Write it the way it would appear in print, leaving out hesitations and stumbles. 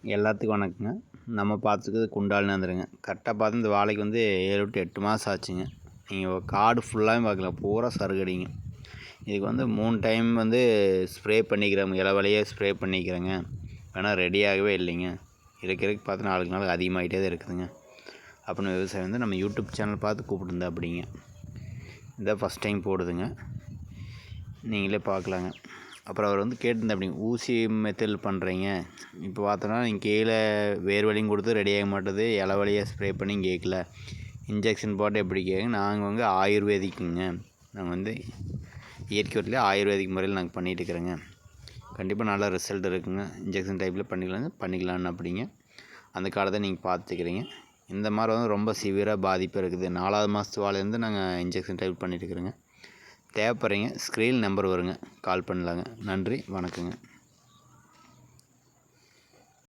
எல்லாத்துக்கும் வணக்கங்க. நம்ம பார்த்துக்கிறது குண்டாலநகருங்க. கரெக்டாக பார்த்து இந்த வாழைக்கு வந்து 7 to 8 மாதம் ஆச்சுங்க. நீங்கள் காடு ஃபுல்லாகவே பார்க்கலாம், பூரா சருகடிங்க. இதுக்கு வந்து 3 டைம் வந்து ஸ்ப்ரே பண்ணிக்கிறோம், இலவலையே ஸ்ப்ரே பண்ணிக்கிறேங்க. ஆனால் ரெடியாகவே இல்லைங்க. இருக்கிறதுக்கு பார்த்து நாளுக்கு நாள் அதிகமாகிட்டே தான் இருக்குதுங்க. அப்படின்னு விவசாயம் வந்து நம்ம யூடியூப் சேனல் பார்த்து கூப்பிட்டுருந்தா அப்படிங்க. இதான் ஃபஸ்ட் டைம் போடுதுங்க, நீங்களே பார்க்கலாங்க. அப்புறம் அவர் வந்து கேட்டிருந்தா அப்படிங்க, ஊசி மெத்தட் பண்ணுறீங்க, இப்போ பார்த்தோன்னா நீங்கள் கீழே வேர் வலியும் கொடுத்து ரெடியாக மாட்டுது, இலை வழியாக ஸ்ப்ரே பண்ணி கேட்கல, இன்ஜெக்ஷன் போட்டு எப்படி கேட்குங்க. நாங்கள் வந்து ஆயுர்வேதிக்குங்க, நாங்கள் வந்து இயற்கை வீட்டிலே ஆயுர்வேதிக் முறையில் நாங்கள் பண்ணிகிட்டு இருக்கிறோங்க. கண்டிப்பாக நல்ல ரிசல்ட் இருக்குங்க. இன்ஜெக்ஷன் டைப்பில் பண்ணிக்கலான்னு அப்படிங்க. அந்த காலத்தை நீங்கள் பார்த்துக்கிறீங்க. இந்த மாதிரி வந்து ரொம்ப சிவியராக பாதிப்பு இருக்குது. 4வது மாதத்து வாழையிலேருந்து நாங்கள் இன்ஜெக்ஷன் டைப் பண்ணிகிட்டு இருக்கிறோங்க. தேவைப்படுறீங்க, ஸ்க்ரீன் நம்பர் வருங்க, கால் பண்ணலாங்க. நன்றி, வணக்கங்க.